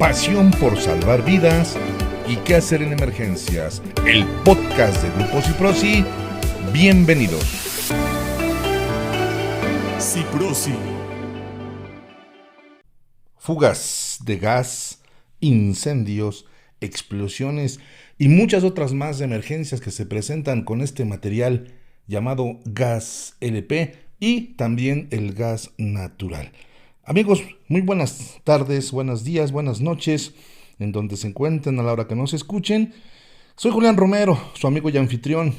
pasión por salvar vidas y qué hacer en emergencias. El podcast de Grupo Ciprosi. Bienvenidos. Ciprosi. Fugas de gas, incendios, explosiones y muchas otras más emergencias que se presentan con este material llamado gas LP y también el gas natural. Amigos, muy buenas tardes, buenos días, buenas noches, en donde se encuentren a la hora que nos escuchen. Soy Julián Romero, su amigo y anfitrión.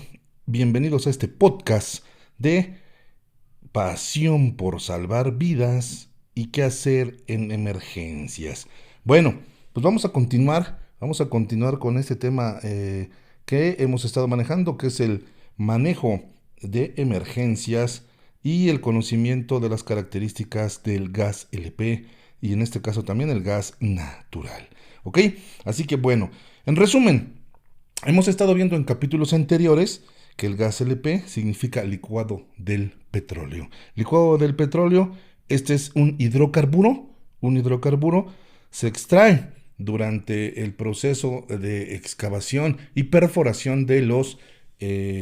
Bienvenidos a este podcast de pasión por salvar vidas y qué hacer en emergencias. Bueno, pues vamos a continuar con este tema que hemos estado manejando, que es el manejo de emergencias y el conocimiento de las características del gas LP y en este caso también el gas natural. ¿Ok? Así que bueno, en resumen, hemos estado viendo en capítulos anteriores que el gas LP significa licuado del petróleo. Licuado del petróleo, este es un hidrocarburo. Un hidrocarburo se extrae durante el proceso de excavación y perforación de los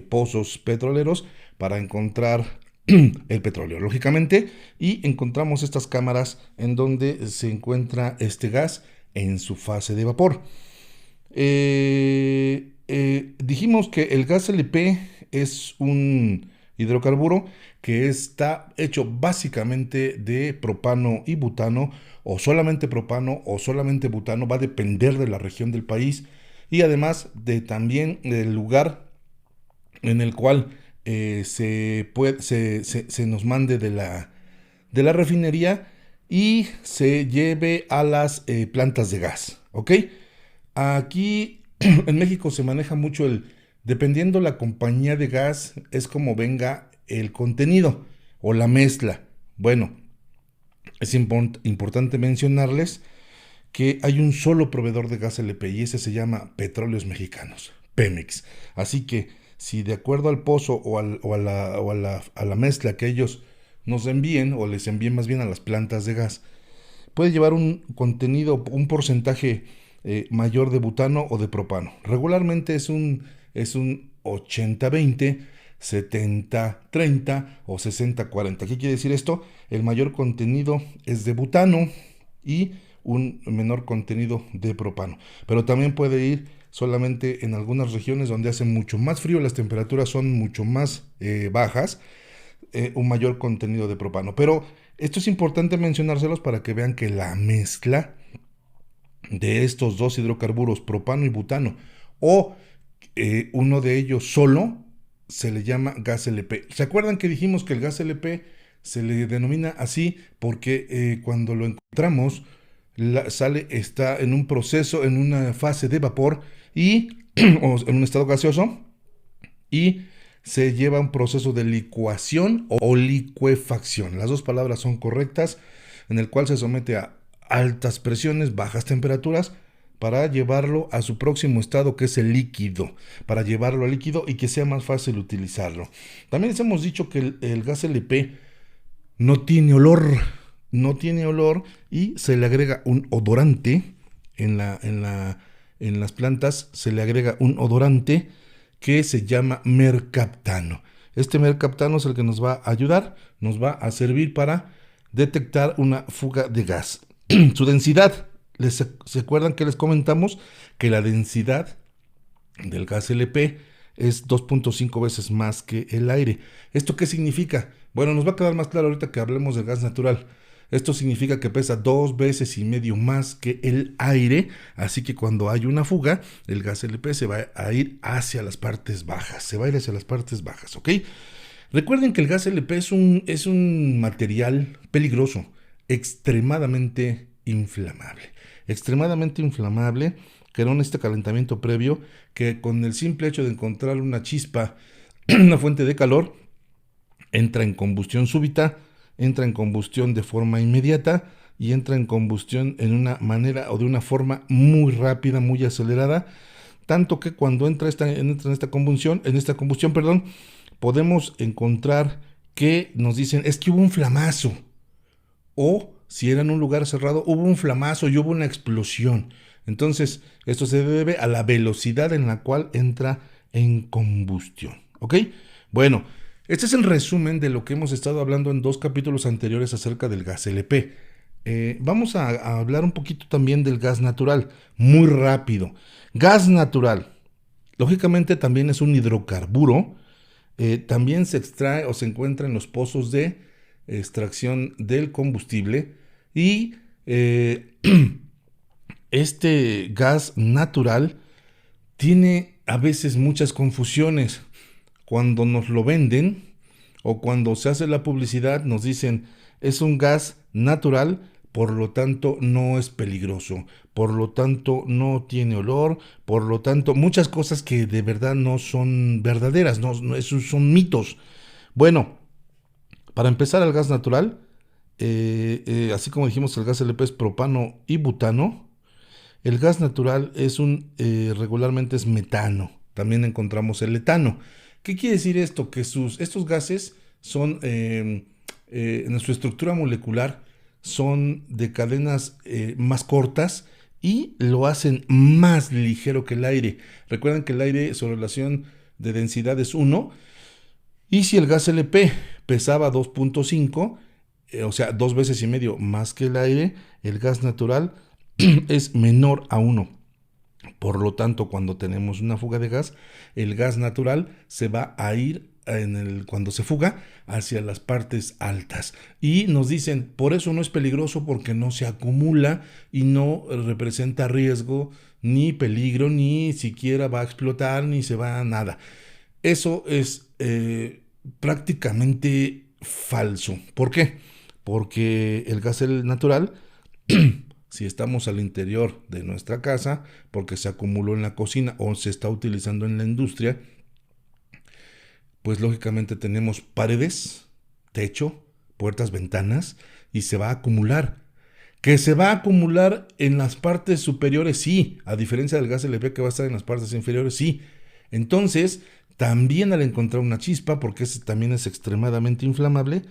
pozos petroleros para encontrar el petróleo, lógicamente, y encontramos estas cámaras en donde se encuentra este gas en su fase de vapor. Dijimos que el gas LP es un hidrocarburo que está hecho básicamente de propano y butano, o solamente propano o solamente butano, va a depender de la región del país y además de también del lugar en el cual se nos mande de la refinería y se lleve a las plantas de gas, ¿ok? Aquí en México se maneja mucho dependiendo la compañía de gas, es como venga el contenido o la mezcla. Bueno, es importante mencionarles que hay un solo proveedor de gas LP y ese se llama Petróleos Mexicanos, Pemex. Así que si de acuerdo al pozo o a la mezcla que ellos nos envíen o les envíen más bien a las plantas de gas, puede llevar un contenido, un porcentaje mayor de butano o de propano. Regularmente es un 80-20, 70-30 o 60-40. ¿Qué quiere decir esto? El mayor contenido es de butano y un menor contenido de propano. Pero también puede ir solamente en algunas regiones donde hace mucho más frío, las temperaturas son mucho más bajas, un mayor contenido de propano. Pero esto es importante mencionárselos para que vean que la mezcla de estos dos hidrocarburos, propano y butano, o uno de ellos solo, se le llama gas LP. ¿Se acuerdan que dijimos que el gas LP se le denomina así porque cuando lo encontramos está en un proceso, en una fase de vapor y o en un estado gaseoso y se lleva un proceso de licuación o licuefacción? Las dos palabras son correctas, en el cual se somete a altas presiones, bajas temperaturas, para llevarlo a su próximo estado, que es el líquido, para llevarlo al líquido y que sea más fácil utilizarlo. También les hemos dicho que el gas LP no tiene olor y se le agrega un odorante en las plantas, se le agrega un odorante que se llama mercaptano. Este mercaptano es el que nos va a ayudar, nos va a servir para detectar una fuga de gas. Su densidad, ¿se acuerdan que les comentamos que la densidad del gas LP es 2.5 veces más que el aire? ¿Esto qué significa? Bueno, nos va a quedar más claro ahorita que hablemos del gas natural. Esto significa que pesa 2,5 veces más que el aire, así que cuando hay una fuga, el gas LP se va a ir hacia las partes bajas, ¿ok? Recuerden que el gas LP es un material peligroso, extremadamente inflamable, que no necesita calentamiento previo, que con el simple hecho de encontrar una chispa, una fuente de calor, entra en combustión súbita, entra en combustión de forma inmediata y entra en combustión en una manera o de una forma muy rápida, muy acelerada, tanto que cuando entra en esta combustión, podemos encontrar que nos dicen es que hubo un flamazo, o si era en un lugar cerrado, hubo un flamazo y hubo una explosión. Entonces, esto se debe a la velocidad en la cual entra en combustión. ¿Ok? Bueno, este es el resumen de lo que hemos estado hablando en 2 capítulos anteriores acerca del gas LP. Vamos a hablar un poquito también del gas natural, muy rápido. Gas natural, lógicamente también es un hidrocarburo, también se extrae o se encuentra en los pozos de extracción del combustible y este gas natural tiene a veces muchas confusiones. Cuando nos lo venden o cuando se hace la publicidad nos dicen es un gas natural, por lo tanto no es peligroso, por lo tanto no tiene olor, por lo tanto muchas cosas que de verdad no son verdaderas, esos son mitos. Bueno, para empezar el gas natural, así como dijimos el gas LP es propano y butano, el gas natural regularmente es metano. También encontramos el etano. ¿Qué quiere decir esto? Que estos gases son, en su estructura molecular, son de cadenas más cortas y lo hacen más ligero que el aire. Recuerden que el aire, su relación de densidad es 1, y si el gas LP pesaba 2.5, o sea, 2 veces y medio más que el aire, el gas natural es menor a 1. Por lo tanto, cuando tenemos una fuga de gas, el gas natural se va a ir cuando se fuga hacia las partes altas. Y nos dicen, por eso no es peligroso, porque no se acumula y no representa riesgo, ni peligro, ni siquiera va a explotar, ni se va a nada. Eso es prácticamente falso. ¿Por qué? Porque el gas natural si estamos al interior de nuestra casa, porque se acumuló en la cocina o se está utilizando en la industria, pues lógicamente tenemos paredes, techo, puertas, ventanas, y se va a acumular. ¿Que se va a acumular en las partes superiores? Sí, a diferencia del gas LP que va a estar en las partes inferiores, sí. Entonces, también al encontrar una chispa, porque también es extremadamente inflamable,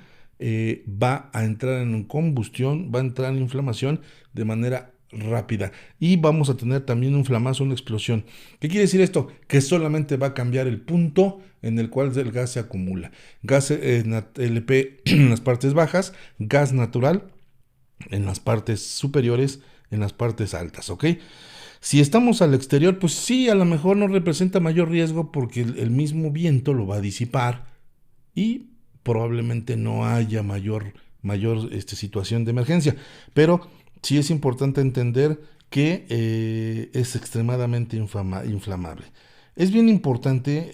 va a entrar en combustión, va a entrar en inflamación de manera rápida y vamos a tener también un flamazo, una explosión. ¿Qué quiere decir esto? Que solamente va a cambiar el punto en el cual el gas se acumula. Gas LP en las partes bajas, gas natural en las partes superiores, en las partes altas, ¿ok? Si estamos al exterior, pues sí, a lo mejor no representa mayor riesgo porque el mismo viento lo va a disipar y probablemente no haya mayor situación de emergencia. Pero sí es importante entender que es extremadamente inflamable. Es bien importante,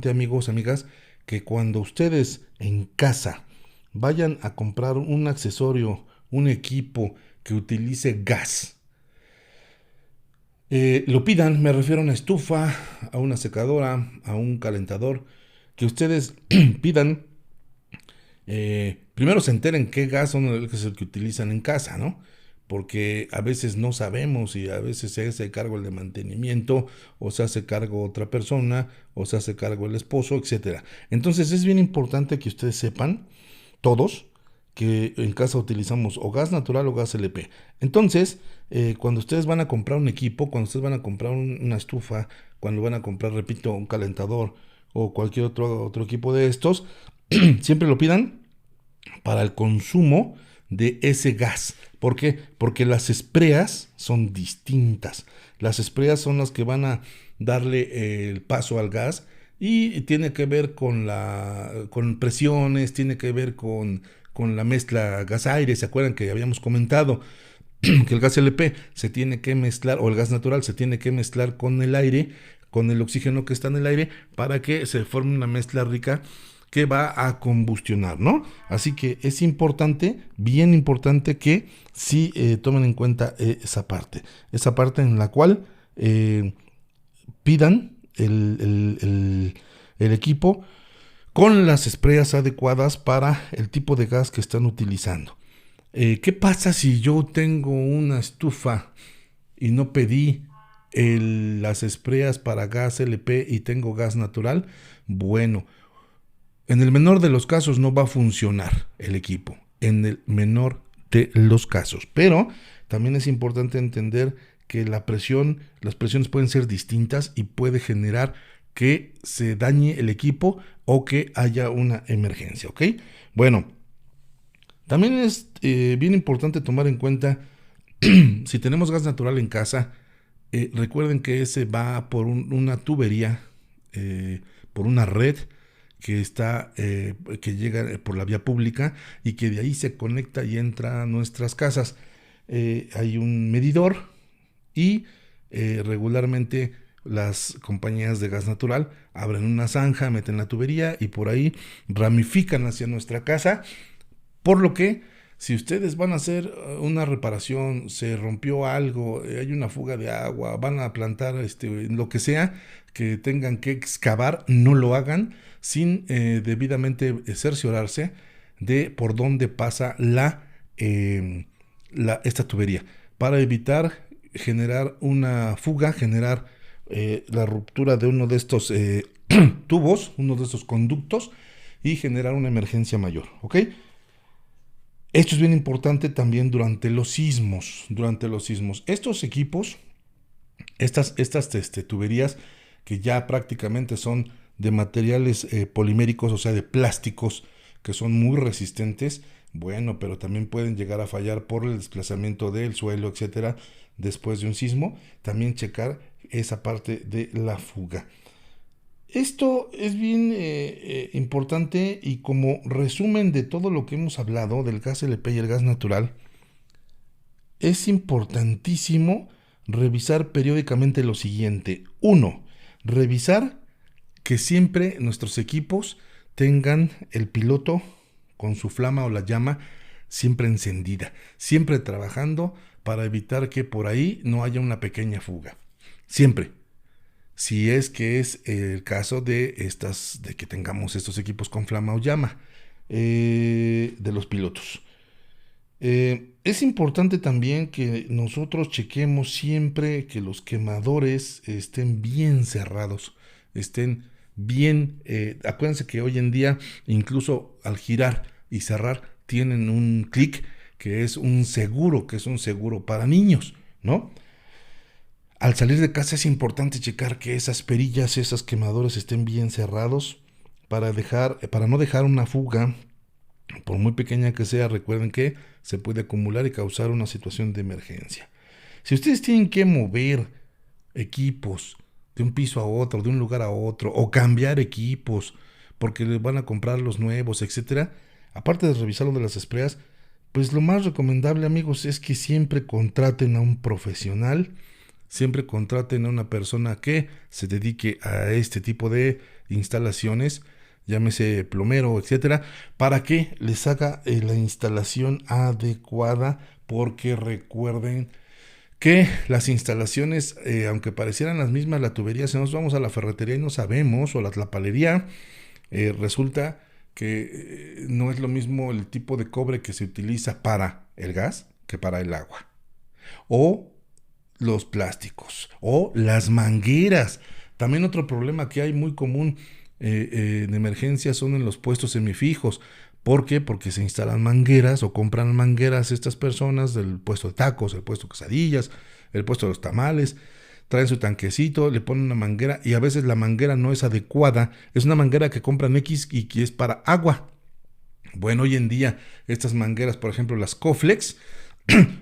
amigos, amigas, que cuando ustedes en casa vayan a comprar un accesorio, un equipo que utilice gas, lo pidan, me refiero a una estufa, a una secadora, a un calentador, que ustedes pidan. Primero se enteren qué gas es el que utilizan en casa, ¿no? Porque a veces no sabemos y a veces se hace cargo el de mantenimiento o se hace cargo otra persona o se hace cargo el esposo, etcétera. Entonces es bien importante que ustedes sepan, todos, que en casa utilizamos o gas natural o gas LP. Entonces, cuando ustedes van a comprar un equipo, cuando ustedes van a comprar una estufa, cuando van a comprar, repito, un calentador o cualquier otro equipo de estos, siempre lo pidan para el consumo de ese gas. ¿Por qué? Porque las espreas son distintas. Las espreas son las que van a darle el paso al gas y tiene que ver con presiones, tiene que ver con la mezcla gas-aire. ¿Se acuerdan que habíamos comentado que el gas LP se tiene que mezclar, o el gas natural se tiene que mezclar con el aire, con el oxígeno que está en el aire, para que se forme una mezcla rica que va a combustionar, ¿no? Así que es importante, bien importante, que sí tomen en cuenta esa parte en la cual pidan el equipo con las espreas adecuadas para el tipo de gas que están utilizando. ¿Qué pasa si yo tengo una estufa y no pedí las espreas para gas LP y tengo gas natural? Bueno, en el menor de los casos no va a funcionar el equipo, en el menor de los casos. Pero también es importante entender que las presiones pueden ser distintas y puede generar que se dañe el equipo o que haya una emergencia, ¿ok? Bueno, también es bien importante tomar en cuenta si tenemos gas natural en casa, recuerden que ese va por una tubería, por una red que llega por la vía pública y que de ahí se conecta y entra a nuestras casas. Hay un medidor y regularmente las compañías de gas natural abren una zanja, meten la tubería y por ahí ramifican hacia nuestra casa, por lo que si ustedes van a hacer una reparación, se rompió algo, hay una fuga de agua, van a plantar lo que sea que tengan que excavar, no lo hagan sin debidamente cerciorarse de por dónde pasa esta tubería, para evitar generar una fuga, generar la ruptura de uno de estos tubos, uno de estos conductos y generar una emergencia mayor, ¿ok? Esto es bien importante también durante los sismos. Estos equipos, estas tuberías que ya prácticamente son de materiales poliméricos, o sea, de plásticos, que son muy resistentes, bueno, pero también pueden llegar a fallar por el desplazamiento del suelo, etcétera, después de un sismo. También checar esa parte de la fuga. Esto es bien importante y como resumen de todo lo que hemos hablado del gas LP y el gas natural, es importantísimo revisar periódicamente lo siguiente. 1. Revisar que siempre nuestros equipos tengan el piloto con su flama o la llama siempre encendida, siempre trabajando para evitar que por ahí no haya una pequeña fuga. Siempre. Si es que es el caso de que tengamos estos equipos con flama o llama de los pilotos. Es importante también que nosotros chequemos siempre que los quemadores estén bien cerrados, estén bien. Acuérdense que hoy en día, incluso al girar y cerrar, tienen un clic que es un seguro para niños, ¿no? Al salir de casa es importante checar que esas perillas, esos quemadores estén bien cerrados para no dejar una fuga, por muy pequeña que sea. Recuerden que se puede acumular y causar una situación de emergencia. Si ustedes tienen que mover equipos de un piso a otro, de un lugar a otro, o cambiar equipos porque les van a comprar los nuevos, etcétera, aparte de revisar lo de las espreas, pues lo más recomendable, amigos, es que siempre contraten a un profesional. Siempre contraten a una persona que se dedique a este tipo de instalaciones, llámese plomero, etcétera, para que les haga la instalación adecuada, porque recuerden que las instalaciones, aunque parecieran las mismas, la tubería, si nos vamos a la ferretería y no sabemos, o la tlapalería, resulta que no es lo mismo el tipo de cobre que se utiliza para el gas que para el agua. O los plásticos o las mangueras. También otro problema que hay muy común en emergencias son en los puestos semifijos. ¿Por qué? Porque se instalan mangueras o compran mangueras estas personas del puesto de tacos, el puesto de quesadillas, el puesto de los tamales. Traen su tanquecito, le ponen una manguera y a veces la manguera no es adecuada. Es una manguera que compran X y que es para agua. Bueno, hoy en día estas mangueras, por ejemplo las Coflex,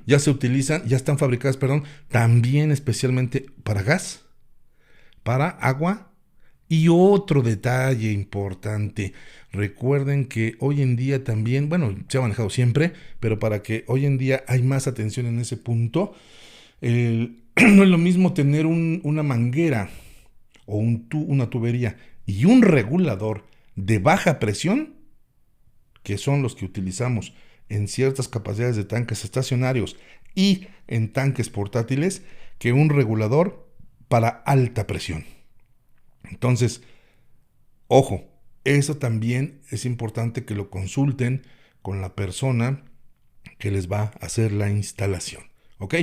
ya están fabricadas, también especialmente para gas, para agua. Y otro detalle importante, recuerden que hoy en día también, se ha manejado siempre, pero para que hoy en día hay más atención en ese punto, no es lo mismo tener una manguera o una tubería y un regulador de baja presión, que son los que utilizamos en ciertas capacidades de tanques estacionarios y en tanques portátiles, que un regulador para alta presión. Entonces, ojo, eso también es importante que lo consulten con la persona que les va a hacer la instalación, ¿ok?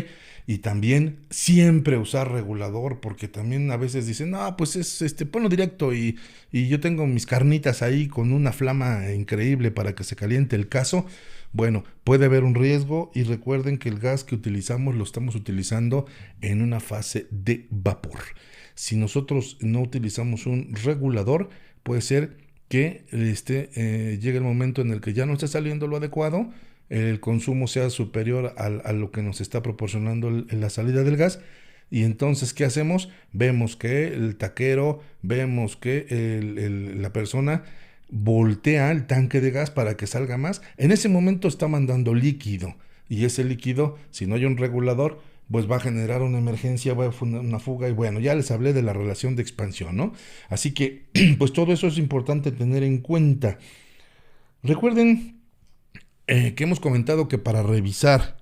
Y también siempre usar regulador, porque también a veces dicen, no, pues ponlo directo y yo tengo mis carnitas ahí con una flama increíble para que se caliente el caso. Bueno, puede haber un riesgo y recuerden que el gas que utilizamos lo estamos utilizando en una fase de vapor. Si nosotros no utilizamos un regulador, puede ser que llegue el momento en el que ya no esté saliendo lo adecuado, el consumo sea superior a lo que nos está proporcionando la salida del gas. Y entonces, ¿qué hacemos? Vemos que el taquero, vemos que la persona voltea el tanque de gas para que salga más. En ese momento está mandando líquido. Y ese líquido, si no hay un regulador, pues va a generar una emergencia, va a una fuga. Y bueno, ya les hablé de la relación de expansión, ¿no? Así que, pues todo eso es importante tener en cuenta. Recuerden que hemos comentado que para revisar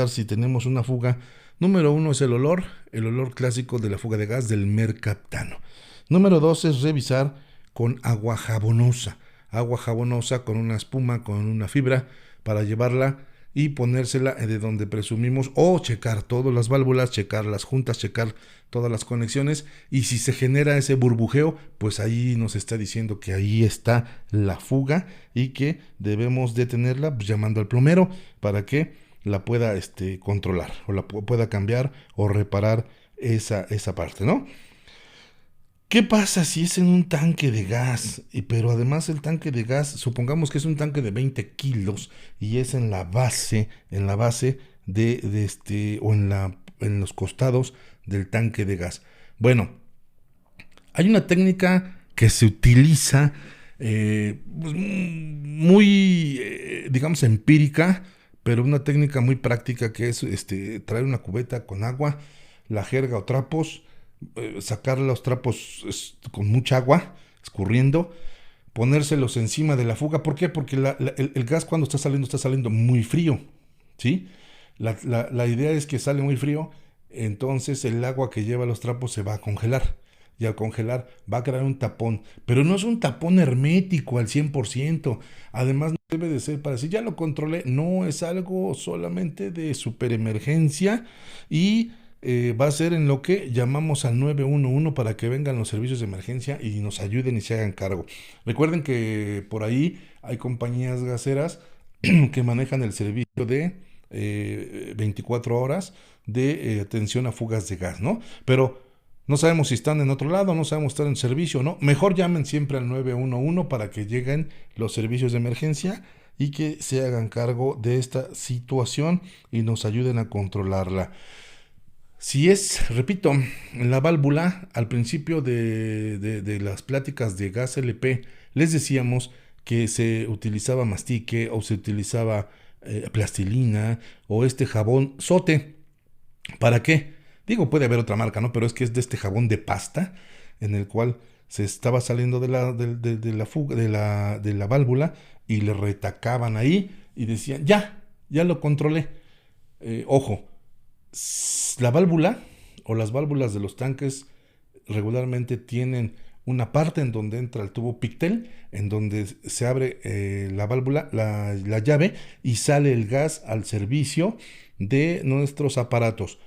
si tenemos una fuga, número uno es el olor clásico de la fuga de gas del mercaptano. Número dos es revisar con agua jabonosa con una espuma, con una fibra, para llevarla y ponérsela de donde presumimos, o checar todas las válvulas, checar las juntas, checar todas las conexiones, y si se genera ese burbujeo, pues ahí nos está diciendo que ahí está la fuga y que debemos detenerla, pues, llamando al plomero para que la pueda controlar o la pueda cambiar o reparar esa parte, ¿no? ¿Qué pasa si es en un tanque de gas? Pero además el tanque de gas, supongamos que es un tanque de 20 kilos y es en la base o en los costados del tanque de gas. Bueno, hay una técnica que se utiliza pues, muy, digamos, empírica, pero una técnica muy práctica, que es traer una cubeta con agua, la jerga o trapos, sacar los trapos con mucha agua, escurriendo, ponérselos encima de la fuga. ¿Por qué? Porque el gas cuando está saliendo muy frío, ¿sí? La idea es que sale muy frío, entonces el agua que lleva los trapos se va a congelar. Y al congelar va a crear un tapón, pero no es un tapón hermético al 100%. Además, no debe de ser para decir, ya lo controlé. No, es algo solamente de super emergencia y va a ser en lo que llamamos al 911 para que vengan los servicios de emergencia y nos ayuden y se hagan cargo. Recuerden que por ahí hay compañías gaseras que manejan el servicio de 24 horas de atención a fugas de gas, ¿no? Pero no sabemos si están en otro lado, no sabemos si están en servicio o no. Mejor llamen siempre al 911 para que lleguen los servicios de emergencia y que se hagan cargo de esta situación y nos ayuden a controlarla. Si es, repito, la válvula, al principio de las pláticas de gas LP, les decíamos que se utilizaba mastique o se utilizaba plastilina o jabón sote. ¿Para qué? Digo, puede haber otra marca, ¿no? Pero es que es de este jabón de pasta en el cual se estaba saliendo de la fuga, de la válvula, y le retacaban ahí y decían, ya lo controlé. Ojo, la válvula o las válvulas de los tanques regularmente tienen una parte en donde entra el tubo Pictel, en donde se abre la válvula, la llave, y sale el gas al servicio de nuestros aparatos.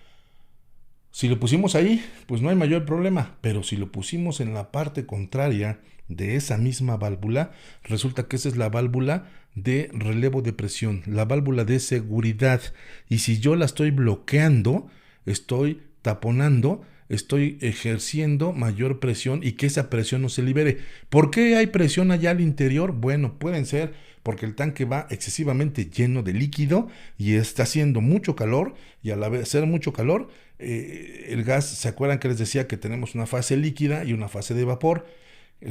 Si lo pusimos ahí, pues no hay mayor problema, pero si lo pusimos en la parte contraria de esa misma válvula, resulta que esa es la válvula de relevo de presión, la válvula de seguridad. Y si yo la estoy bloqueando, estoy taponando, estoy ejerciendo mayor presión y que esa presión no se libere. ¿Por qué hay presión allá al interior? Bueno, pueden ser porque el tanque va excesivamente lleno de líquido y está haciendo mucho calor, y al hacer mucho calor, el gas, ¿se acuerdan que les decía que tenemos una fase líquida y una fase de vapor?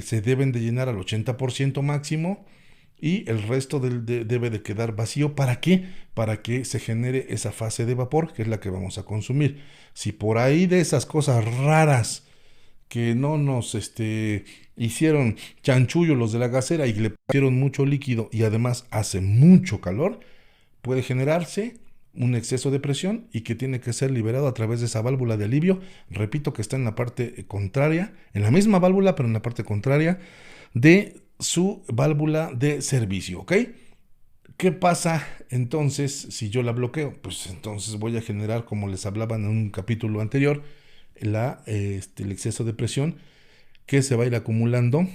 Se deben de llenar al 80% máximo y el resto debe de quedar vacío. ¿Para qué? Para que se genere esa fase de vapor, que es la que vamos a consumir. Si por ahí de esas cosas raras que no nos hicieron chanchullo los de la gasera y le pusieron mucho líquido y además hace mucho calor, puede generarse un exceso de presión y que tiene que ser liberado a través de esa válvula de alivio. Repito que está en la parte contraria, en la misma válvula, pero en la parte contraria de su válvula de servicio, ¿ok? ¿Qué pasa entonces si yo la bloqueo? Pues entonces voy a generar, como les hablaba en un capítulo anterior, el exceso de presión que se va a ir acumulando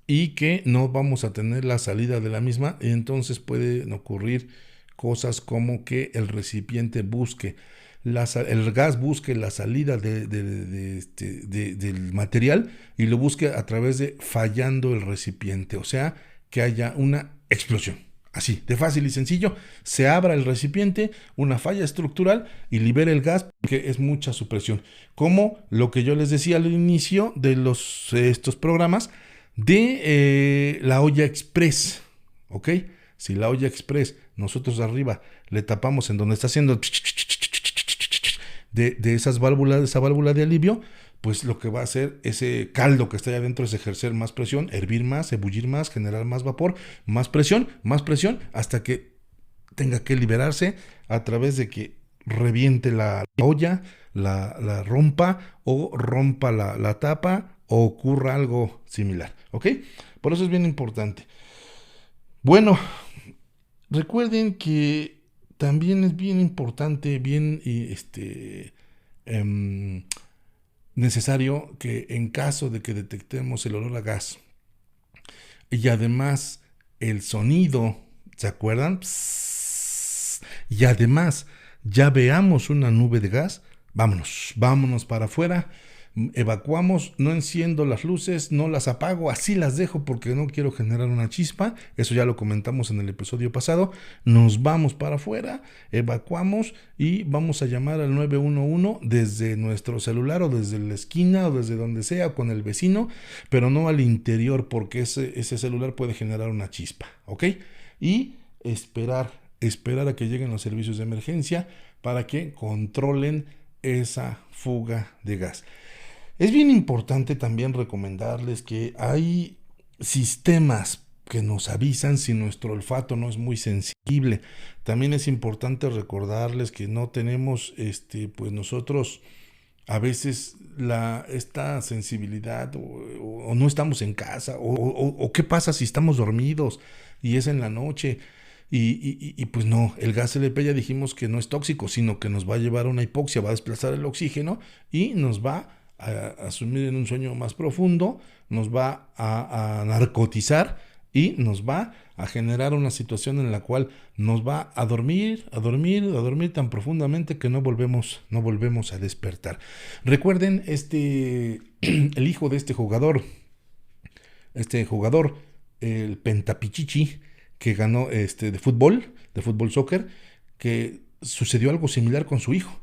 y que no vamos a tener la salida de la misma, y entonces pueden ocurrir cosas como que el recipiente busque, el gas busque la salida del material y lo busque a través de fallando el recipiente, o sea, que haya una explosión. Así, de fácil y sencillo, se abra el recipiente, una falla estructural y libere el gas porque es mucha su presión. Como lo que yo les decía al inicio de estos programas de la olla express, ¿ok? Si la olla express nosotros arriba le tapamos en donde está haciendo de esas válvulas, de esa válvula de alivio, pues lo que va a hacer ese caldo que está ahí adentro es ejercer más presión, hervir más, ebullir más, generar más vapor, más presión, hasta que tenga que liberarse a través de que reviente la olla, la rompa o rompa la tapa o ocurra algo similar, ¿ok? Por eso es bien importante. Bueno, recuerden que también es bien importante, bien em, necesario que en caso de que detectemos el olor a gas y además el sonido, ¿se acuerdan? Psss, y además ya veamos una nube de gas, vámonos para afuera, evacuamos, no enciendo las luces, no las apago, así las dejo porque no quiero generar una chispa, eso ya lo comentamos en el episodio pasado, nos vamos para afuera, evacuamos y vamos a llamar al 911 desde nuestro celular o desde la esquina o desde donde sea con el vecino, pero no al interior porque ese celular puede generar una chispa, ¿ok? Y esperar a que lleguen los servicios de emergencia para que controlen esa fuga de gas. Es bien importante también recomendarles que hay sistemas que nos avisan si nuestro olfato no es muy sensible. También es importante recordarles que no tenemos, pues nosotros a veces esta sensibilidad o no estamos en casa o qué pasa si estamos dormidos y es en la noche. Y pues no, el gas LP ya dijimos que no es tóxico, sino que nos va a llevar a una hipoxia, va a desplazar el oxígeno y nos va a sumir en un sueño más profundo, nos va a narcotizar y nos va a generar una situación en la cual nos va a dormir tan profundamente que no volvemos a despertar. Recuerden el hijo de este jugador, el Pentapichichi, que ganó de fútbol soccer, que sucedió algo similar con su hijo.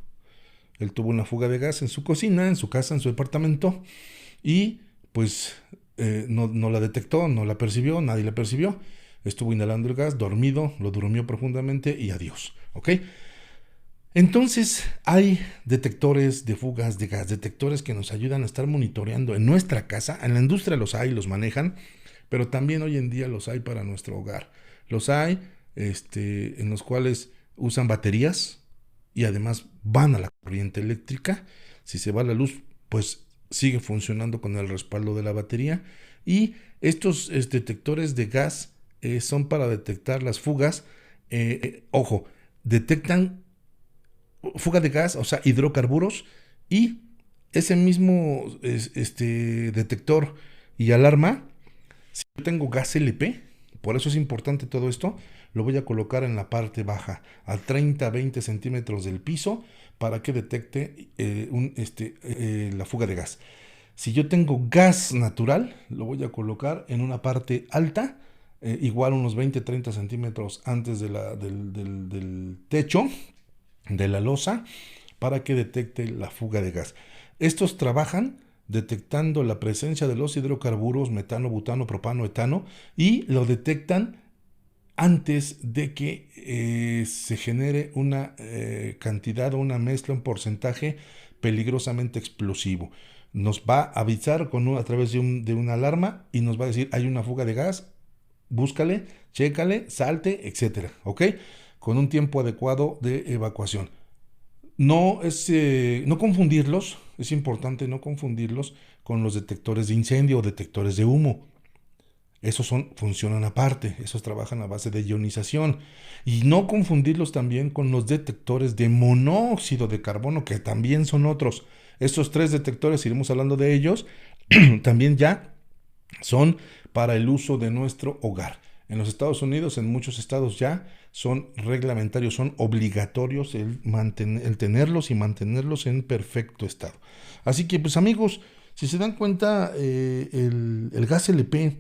Él tuvo una fuga de gas en su cocina, en su casa, en su departamento y pues no la detectó, no la percibió, nadie la percibió. Estuvo inhalando el gas, dormido, lo durmió profundamente y adiós, ¿ok? Entonces hay detectores de fugas de gas, detectores que nos ayudan a estar monitoreando en nuestra casa. En la industria los hay, los manejan, pero también hoy en día los hay para nuestro hogar. Los hay en los cuales usan baterías y además van a la corriente eléctrica. Si se va la luz, pues sigue funcionando con el respaldo de la batería. Y estos detectores de gas son para detectar las fugas. Ojo, detectan fuga de gas, o sea, hidrocarburos, y ese mismo detector y alarma, si yo tengo gas LP, por eso es importante todo esto, lo voy a colocar en la parte baja, a 30-20 centímetros del piso, para que detecte la fuga de gas. Si yo tengo gas natural, lo voy a colocar en una parte alta, igual unos 20-30 centímetros antes del techo, de la losa, para que detecte la fuga de gas. Estos trabajan detectando la presencia de los hidrocarburos, metano, butano, propano, etano, y lo detectan antes de que se genere una cantidad o una mezcla, un porcentaje peligrosamente explosivo. Nos va a avisar a través de una alarma y nos va a decir hay una fuga de gas, búscale, chécale, salte, etcétera, ¿ok? Con un tiempo adecuado de evacuación. No confundirlos, es importante no confundirlos con los detectores de incendio o detectores de humo. Esos funcionan aparte, esos trabajan a base de ionización. Y no confundirlos también con los detectores de monóxido de carbono, que también son otros. Estos tres detectores, iremos hablando de ellos, también ya son para el uso de nuestro hogar. En los Estados Unidos, en muchos estados ya son reglamentarios, son obligatorios el tenerlos y mantenerlos en perfecto estado. Así que, pues amigos, si se dan cuenta, el gas LP,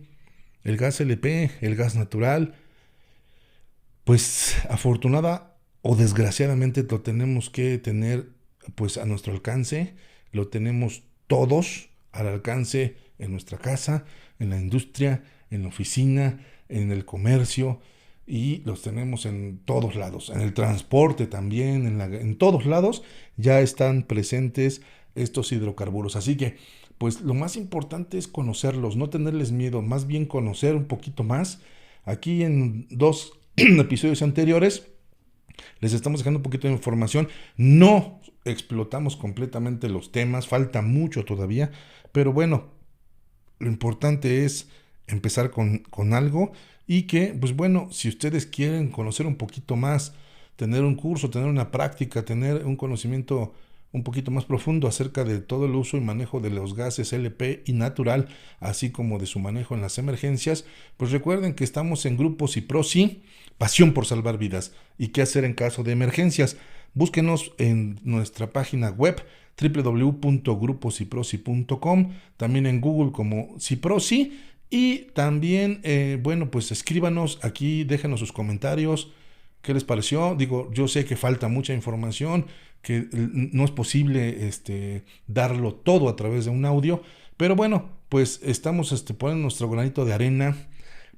el gas natural, pues afortunada o desgraciadamente lo tenemos que tener pues a nuestro alcance, lo tenemos todos al alcance en nuestra casa, en la industria, en la oficina, en el comercio, y los tenemos en todos lados, en el transporte también, en todos lados ya están presentes estos hidrocarburos. Así que pues lo más importante es conocerlos, no tenerles miedo, más bien conocer un poquito más. Aquí en 2 episodios anteriores les estamos dejando un poquito de información. No explotamos completamente los temas, falta mucho todavía, pero bueno, lo importante es empezar con algo, y que, pues bueno, si ustedes quieren conocer un poquito más, tener un curso, tener una práctica, tener un conocimiento un poquito más profundo acerca de todo el uso y manejo de los gases LP y natural, así como de su manejo en las emergencias, pues recuerden que estamos en Grupo Ciprosi, pasión por salvar vidas y qué hacer en caso de emergencias. Búsquenos en nuestra página web www.gruposiprosi.com, también en Google como Ciprosi, y también, bueno, pues escríbanos aquí, déjenos sus comentarios, qué les pareció. Digo, yo sé que falta mucha información, que no es posible darlo todo a través de un audio, pero bueno, pues estamos poniendo nuestro granito de arena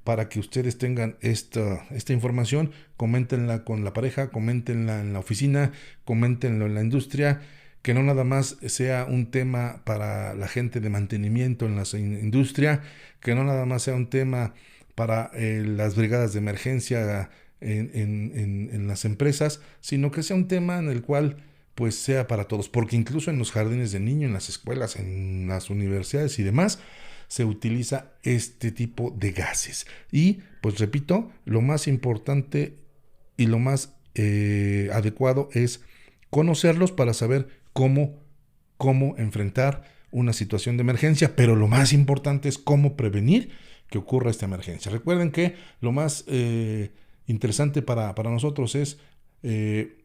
para que ustedes tengan esta información. Coméntenla con la pareja, coméntenla en la oficina, coméntenlo en la industria, que no nada más sea un tema para la gente de mantenimiento en la industria, que no nada más sea un tema para las brigadas de emergencia en las empresas, sino que sea un tema en el cual pues sea para todos, porque incluso en los jardines de niños, en las escuelas, en las universidades y demás, se utiliza este tipo de gases. Y pues repito, lo más importante y lo más adecuado es conocerlos para saber cómo enfrentar una situación de emergencia, pero lo más importante es cómo prevenir que ocurra esta emergencia. Recuerden que lo más interesante para nosotros es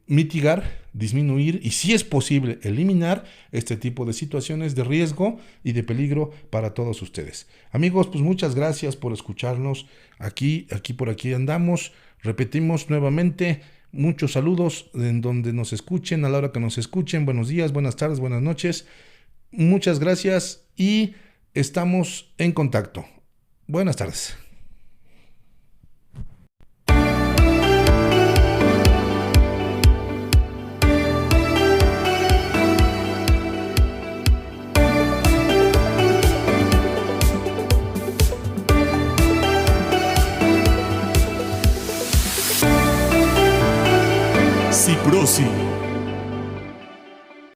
mitigar, disminuir y, si es posible, eliminar este tipo de situaciones de riesgo y de peligro para todos ustedes. Amigos, pues muchas gracias por escucharnos. Aquí por aquí andamos. Repetimos nuevamente, muchos saludos en donde nos escuchen, a la hora que nos escuchen. Buenos días, buenas tardes, buenas noches. Muchas gracias y estamos en contacto. Buenas tardes. Ciprosi.